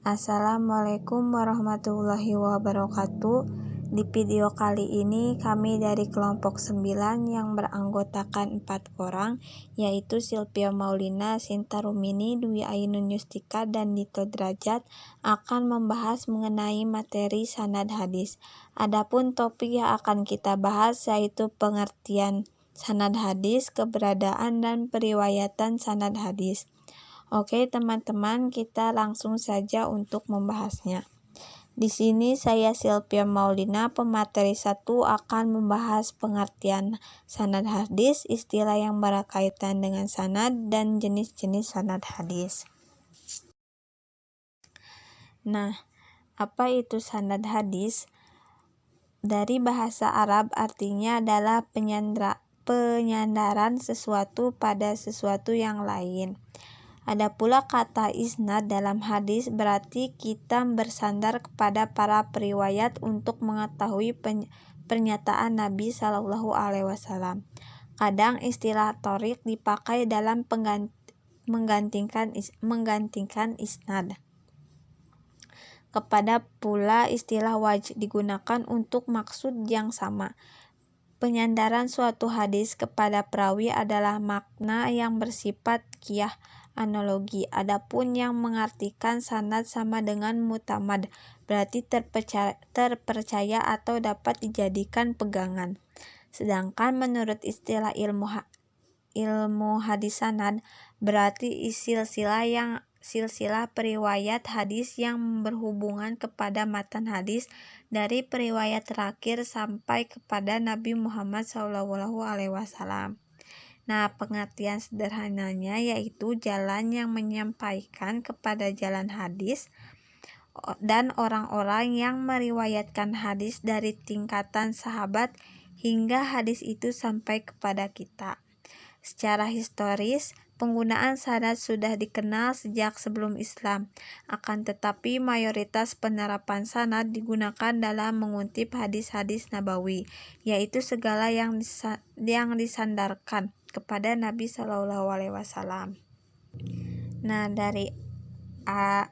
Assalamualaikum warahmatullahi wabarakatuh. Di video kali ini kami dari kelompok 9 yang beranggotakan 4 orang, yaitu Silvia Maulina, Sinta Rumini, Dwi Ainun Yustika, dan Dito Derajat, akan membahas mengenai materi sanad hadis. Adapun topik yang akan kita bahas yaitu pengertian sanad hadis, keberadaan dan periwayatan sanad hadis. Oke teman-teman, kita langsung saja untuk membahasnya. Di sini saya Silvia Maulina, pemateri 1 akan membahas pengertian sanad hadis, istilah yang berkaitan dengan sanad dan jenis-jenis sanad hadis. Nah, apa itu sanad hadis? Dari bahasa Arab artinya adalah penyandaran sesuatu pada sesuatu yang lain. Ada pula kata isnad dalam hadis, berarti kita bersandar kepada para periwayat untuk mengetahui pernyataan Nabi Shallallahu Alaihi Wasallam. Kadang istilah thorik dipakai dalam menggantikan isnad. Kepada pula istilah wajh digunakan untuk maksud yang sama. Penyandaran suatu hadis kepada perawi adalah makna yang bersifat qiyah, analogi. Adapun yang mengartikan sanad sama dengan mutamad, berarti terpercaya atau dapat dijadikan pegangan. Sedangkan menurut istilah ilmu hadis sanad, berarti silsilah periwayat hadis yang berhubungan kepada matan hadis dari periwayat terakhir sampai kepada Nabi Muhammad SAW. Nah, pengertian sederhananya yaitu jalan yang menyampaikan kepada jalan hadis dan orang-orang yang meriwayatkan hadis dari tingkatan sahabat hingga hadis itu sampai kepada kita. Secara historis, penggunaan sanad sudah dikenal sejak sebelum Islam. Akan tetapi mayoritas penerapan sanad digunakan dalam mengutip hadis-hadis nabawi, yaitu segala yang disandarkan kepada Nabi Shallallahu Alaihi Wasallam. Nah, dari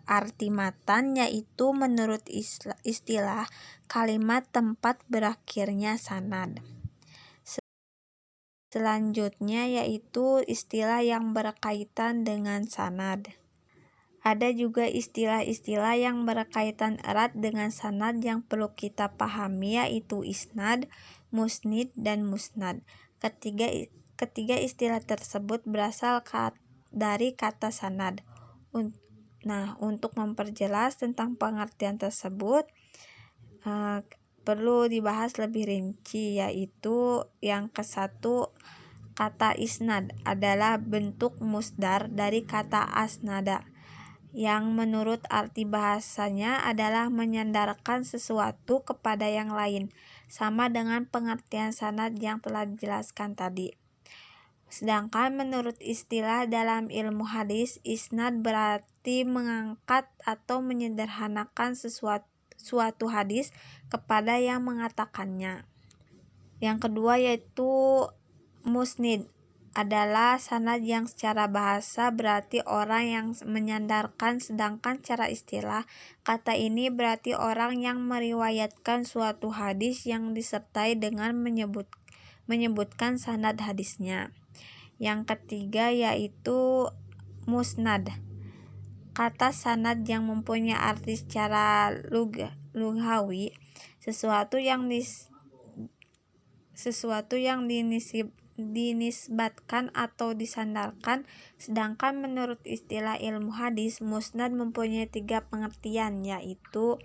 arti matan yaitu menurut istilah kalimat tempat berakhirnya sanad. Selanjutnya yaitu istilah yang berkaitan dengan sanad. Ada juga istilah-istilah yang berkaitan erat dengan sanad yang perlu kita pahami, yaitu isnad, musnid, dan musnad. Ketiga istilah tersebut berasal dari kata sanad. Nah, untuk memperjelas tentang pengertian tersebut, perlu dibahas lebih rinci, yaitu yang ke-1, kata isnad adalah bentuk musdar dari kata asnada, yang menurut arti bahasanya adalah menyandarkan sesuatu kepada yang lain, sama dengan pengertian sanad yang telah dijelaskan tadi. Sedangkan menurut istilah dalam ilmu hadis, isnad berarti mengangkat atau menyederhanakan suatu hadis kepada yang mengatakannya. Yang kedua yaitu musnid adalah sanad yang secara bahasa berarti orang yang menyandarkan, sedangkan secara istilah kata ini berarti orang yang meriwayatkan suatu hadis yang disertai dengan menyebutkan sanad hadisnya. Yang ketiga yaitu musnad. Kata sanad yang mempunyai arti secara lughawi sesuatu yang dinisbatkan atau disandarkan, sedangkan menurut istilah ilmu hadis, musnad mempunyai 3 pengertian, yaitu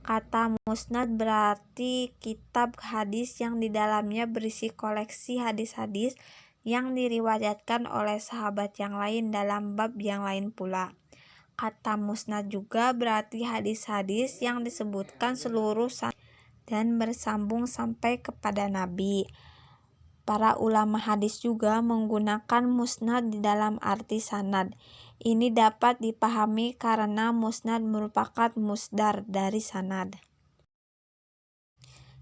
kata musnad berarti kitab hadis yang di dalamnya berisi koleksi hadis-hadis yang diriwayatkan oleh sahabat yang lain dalam bab yang lain pula. Kata musnad juga berarti hadis-hadis yang disebutkan seluruh dan bersambung sampai kepada Nabi. Para ulama hadis juga menggunakan musnad di dalam arti sanad. Ini dapat dipahami karena musnad merupakan musdar dari sanad.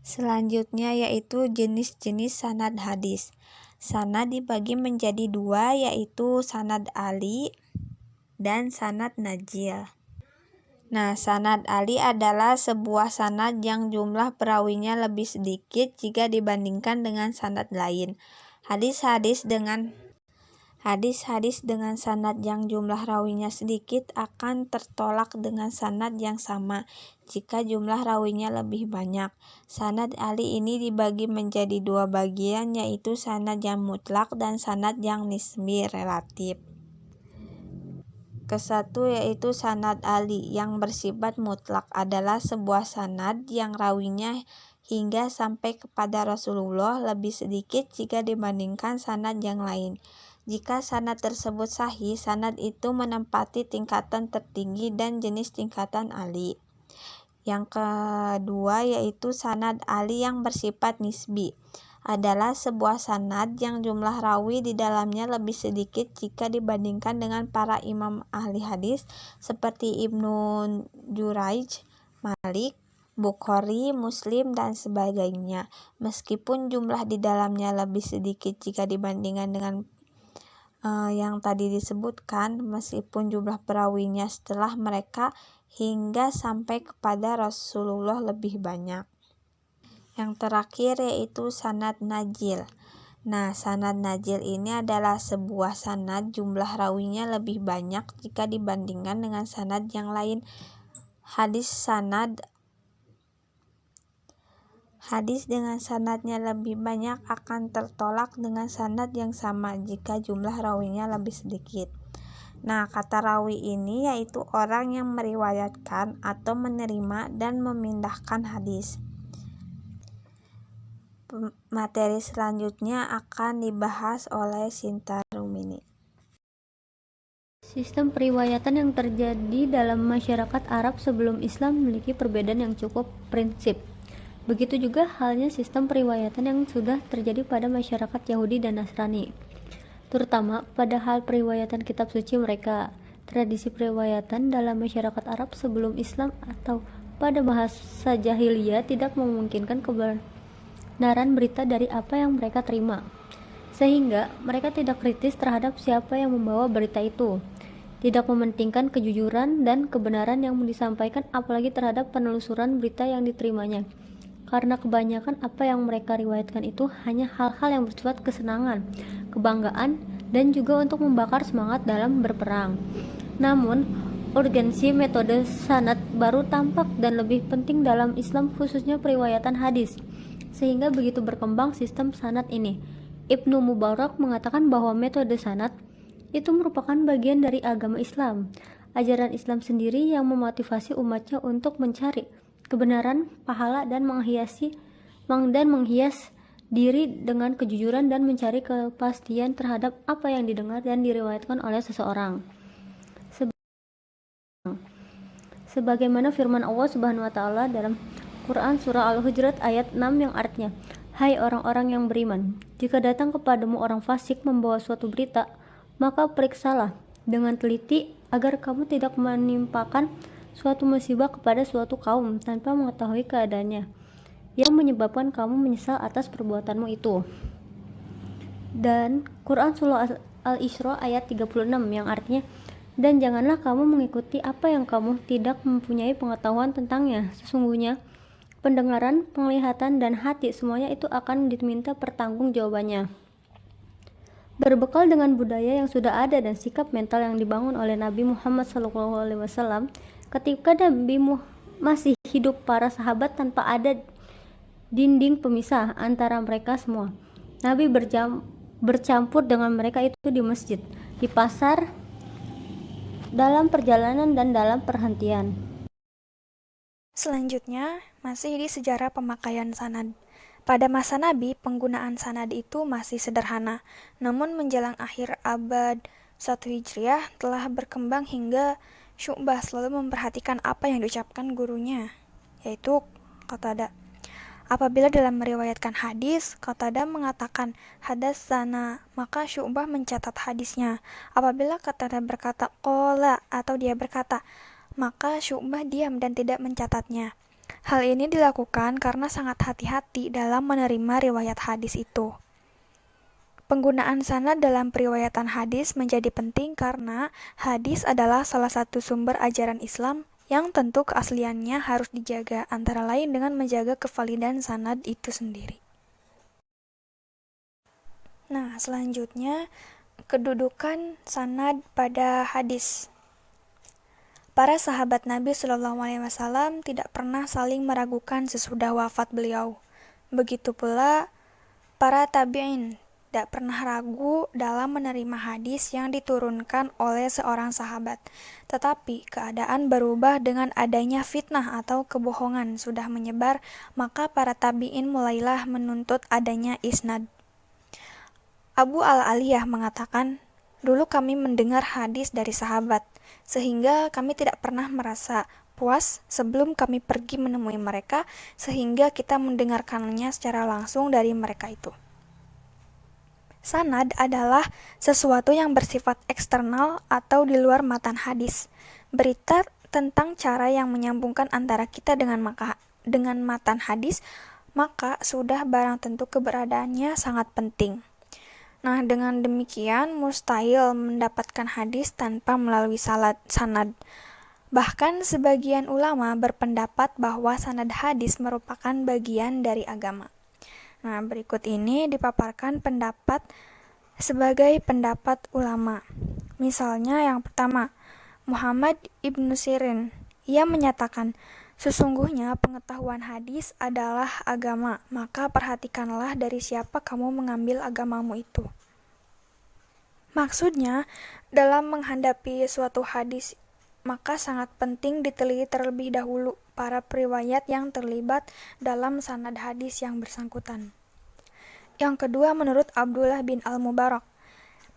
Selanjutnya yaitu jenis-jenis sanad hadis. Sanad dibagi menjadi 2, yaitu sanad ali dan sanad najil. Nah, sanad Ali adalah sebuah sanad yang jumlah perawinya lebih sedikit jika dibandingkan dengan sanad lain. Hadis-hadis dengan sanad yang jumlah rawinya sedikit akan tertolak dengan sanad yang sama jika jumlah rawinya lebih banyak. Sanad Ali ini dibagi menjadi dua bagian, yaitu sanad yang mutlak dan sanad yang nisbi relatif. Kesatu yaitu sanad Ali yang bersifat mutlak adalah sebuah sanad yang rawinya hingga sampai kepada Rasulullah lebih sedikit jika dibandingkan sanad yang lain. Jika sanad tersebut sahih, sanad itu menempati tingkatan tertinggi dan jenis tingkatan Ali. Yang kedua yaitu sanad Ali yang bersifat nisbi adalah sebuah sanad yang jumlah rawi di dalamnya lebih sedikit jika dibandingkan dengan para imam ahli hadis seperti Ibnu Juraij, Malik, Bukhari, Muslim, dan sebagainya. Meskipun jumlah di dalamnya lebih sedikit jika dibandingkan dengan yang tadi disebutkan, meskipun jumlah perawinya setelah mereka hingga sampai kepada Rasulullah lebih banyak. Yang terakhir yaitu sanad najil. Nah, sanad najil ini adalah sebuah sanad jumlah rawinya lebih banyak jika dibandingkan dengan sanad yang lain. Hadis dengan sanadnya lebih banyak akan tertolak dengan sanad yang sama jika jumlah rawinya lebih sedikit. Nah, kata rawi ini yaitu orang yang meriwayatkan atau menerima dan memindahkan hadis. Materi selanjutnya akan dibahas oleh Sinta Rumini. Sistem periwayatan yang terjadi dalam masyarakat Arab sebelum Islam memiliki perbedaan yang cukup prinsip. Begitu juga halnya sistem periwayatan yang sudah terjadi pada masyarakat Yahudi dan Nasrani, terutama pada hal periwayatan kitab suci mereka. Tradisi periwayatan dalam masyarakat Arab sebelum Islam atau pada bahasa jahiliyah tidak memungkinkan kebenaran berita dari apa yang mereka terima, sehingga mereka tidak kritis terhadap siapa yang membawa berita itu, tidak mementingkan kejujuran dan kebenaran yang disampaikan, apalagi terhadap penelusuran berita yang diterimanya, karena kebanyakan apa yang mereka riwayatkan itu hanya hal-hal yang bersifat kesenangan, kebanggaan, dan juga untuk membakar semangat dalam berperang. Namun, urgensi metode sanad baru tampak dan lebih penting dalam Islam, khususnya periwayatan hadis, sehingga begitu berkembang sistem sanad ini. Ibnu Mubarak mengatakan bahwa metode sanad itu merupakan bagian dari agama Islam, ajaran Islam sendiri yang memotivasi umatnya untuk mencari kebenaran, pahala, dan menghias diri dengan kejujuran dan mencari kepastian terhadap apa yang didengar dan diriwayatkan oleh seseorang. Sebagaimana firman Allah Subhanahu wa taala dalam Quran surah Al-Hujurat ayat 6 yang artinya, "Hai orang-orang yang beriman, jika datang kepadamu orang fasik membawa suatu berita, maka periksalah dengan teliti agar kamu tidak menimpakan suatu musibah kepada suatu kaum tanpa mengetahui keadaannya, yang menyebabkan kamu menyesal atas perbuatanmu itu." Dan Quran surah Al-Isra ayat 36 yang artinya, "Dan janganlah kamu mengikuti apa yang kamu tidak mempunyai pengetahuan tentangnya. Sesungguhnya pendengaran, penglihatan, dan hati semuanya itu akan diminta pertanggungjawabannya." Berbekal dengan budaya yang sudah ada dan sikap mental yang dibangun oleh Nabi Muhammad SAW, ketika Nabi masih hidup, para sahabat tanpa ada dinding pemisah antara mereka semua. Nabi bercampur dengan mereka itu di masjid, di pasar, dalam perjalanan, dan dalam perhentian. Selanjutnya, masih di sejarah pemakaian sanad. Pada masa Nabi, penggunaan sanad itu masih sederhana, namun menjelang akhir abad 1 Hijriah telah berkembang hingga Syu'bah selalu memperhatikan apa yang diucapkan gurunya, yaitu Qatadah. Apabila dalam meriwayatkan hadis, Qatadah mengatakan hadatsana, maka Syu'bah mencatat hadisnya. Apabila Qatadah berkata qala atau dia berkata, maka Syu'bah diam dan tidak mencatatnya. Hal ini dilakukan karena sangat hati-hati dalam menerima riwayat hadis itu. Penggunaan sanad dalam periwayatan hadis menjadi penting karena hadis adalah salah satu sumber ajaran Islam yang tentu keasliannya harus dijaga, antara lain dengan menjaga kevalidan sanad itu sendiri. Nah, selanjutnya kedudukan sanad pada hadis. Para sahabat Nabi Shallallahu Alaihi Wasallam tidak pernah saling meragukan sesudah wafat beliau. Begitu pula para tabi'in tidak pernah ragu dalam menerima hadis yang diturunkan oleh seorang sahabat. Tetapi keadaan berubah dengan adanya fitnah atau kebohongan sudah menyebar, maka para tabi'in mulailah menuntut adanya isnad. Abu al-Aliyah mengatakan, dulu kami mendengar hadis dari sahabat, sehingga kami tidak pernah merasa puas sebelum kami pergi menemui mereka, sehingga kita mendengarkannya secara langsung dari mereka itu. Sanad adalah sesuatu yang bersifat eksternal atau di luar matan hadis. Berita tentang cara yang menyambungkan antara kita dengan matan hadis, maka sudah barang tentu keberadaannya sangat penting. Nah, dengan demikian mustahil mendapatkan hadis tanpa melalui sanad. Bahkan sebagian ulama berpendapat bahwa sanad hadis merupakan bagian dari agama. Nah, berikut ini dipaparkan pendapat sebagai pendapat ulama. Misalnya yang pertama, Muhammad ibnu Sirin. Ia menyatakan, sesungguhnya pengetahuan hadis adalah agama, maka perhatikanlah dari siapa kamu mengambil agamamu itu. Maksudnya, dalam menghadapi suatu hadis, maka sangat penting diteliti terlebih dahulu para periwayat yang terlibat dalam sanad hadis yang bersangkutan. Yang kedua, menurut Abdullah bin Al-Mubarak,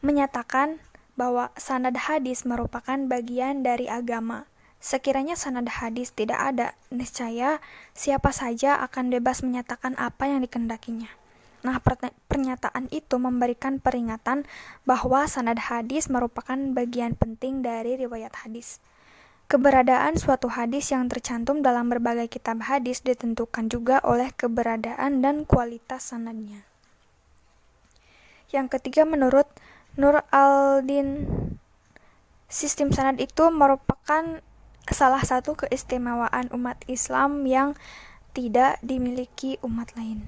menyatakan bahwa sanad hadis merupakan bagian dari agama. Sekiranya sanad hadis tidak ada, niscaya siapa saja akan bebas menyatakan apa yang dikehendakinya. Nah, pernyataan itu memberikan peringatan bahwa sanad hadis merupakan bagian penting dari riwayat hadis. Keberadaan suatu hadis yang tercantum dalam berbagai kitab hadis ditentukan juga oleh keberadaan dan kualitas sanadnya. Yang ketiga, menurut Nur al-Din, sistem sanad itu merupakan salah satu keistimewaan umat Islam yang tidak dimiliki umat lain.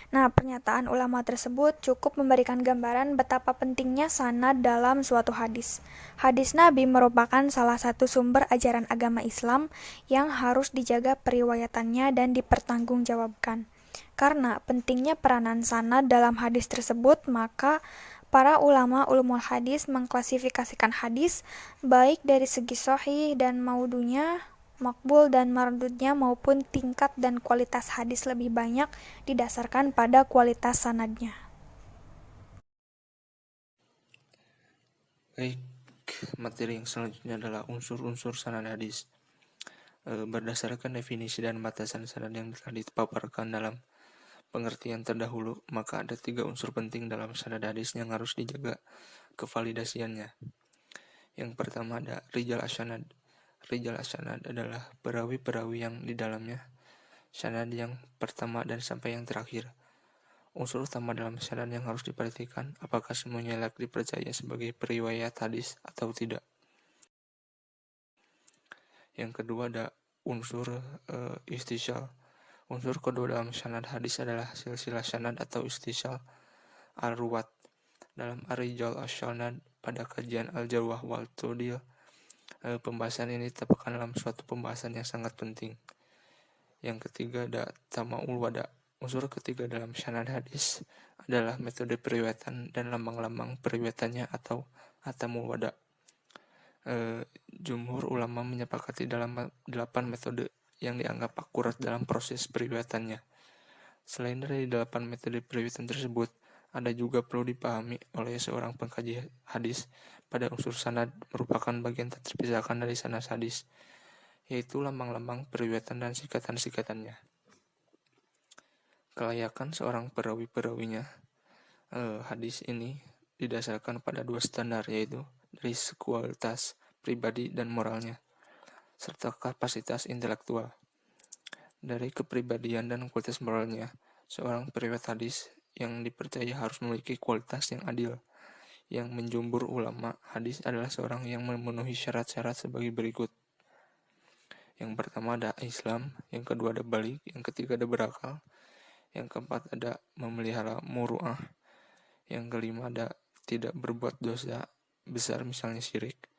Nah, pernyataan ulama tersebut cukup memberikan gambaran betapa pentingnya sanad dalam suatu hadis. Hadis Nabi merupakan salah satu sumber ajaran agama Islam yang harus dijaga periwayatannya dan dipertanggungjawabkan. Karena pentingnya peranan sanad dalam hadis tersebut, maka para ulama ulumul hadis mengklasifikasikan hadis baik dari segi sahih dan maudunya, makbul dan mardudnya, maupun tingkat dan kualitas hadis lebih banyak didasarkan pada kualitas sanadnya. Baik, materi yang selanjutnya adalah unsur-unsur sanad hadis. Berdasarkan definisi dan batasan sanad yang telah dipaparkan dalam pengertian terdahulu, maka ada 3 unsur penting dalam sanad hadis yang harus dijaga kevalidasiannya. Yang pertama ada rijal asyanad. Rijal asyanad adalah perawi-perawi yang di dalamnya sanad yang pertama dan sampai yang terakhir. Unsur utama dalam sanad yang harus diperhatikan, apakah semuanya layak dipercaya sebagai periwayat hadis atau tidak. Yang kedua ada unsur istisyal. Unsur kedua dalam sanad hadis adalah silsilah sanad atau istisyal al-ruwat. Dalam Ar-Rijal Asy-Syanad pada kajian Al-Jarwah wal Ta'dil, pembahasan ini terpakan dalam suatu pembahasan yang sangat penting. Yang ketiga ada Tama'ul Wada. Unsur ketiga dalam sanad hadis adalah metode periwayatan dan lambang-lambang periwayatannya atau Atamul Wada. Jumhur ulama menyepakati dalam 8 metode yang dianggap akurat dalam proses periwayatannya. Selain dari 8 metode periwayatan tersebut, ada juga perlu dipahami oleh seorang pengkaji hadis pada unsur sanad merupakan bagian tak terpisahkan dari sanad hadis, yaitu lambang-lambang periwayatan dan sikatan-sikatannya. Kelayakan seorang perawi-perawinya, hadis ini didasarkan pada 2 standar, yaitu dari kualitas pribadi dan moralnya, serta kapasitas intelektual. Dari kepribadian dan kualitas moralnya, seorang periwayat hadis yang dipercaya harus memiliki kualitas yang adil. Yang menjumhur ulama hadis adalah seorang yang memenuhi syarat-syarat sebagai berikut. Yang pertama ada Islam, yang kedua ada balik, yang ketiga ada berakal, yang keempat ada memelihara muru'ah, yang kelima ada tidak berbuat dosa besar misalnya syirik,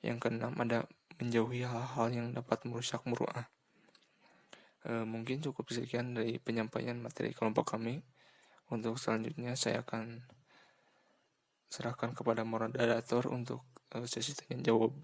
yang keenam ada menjauhi hal-hal yang dapat merusak muru'ah. Mungkin cukup sekian dari penyampaian materi kelompok kami. Untuk selanjutnya saya akan serahkan kepada moderator untuk sesi tanya jawab.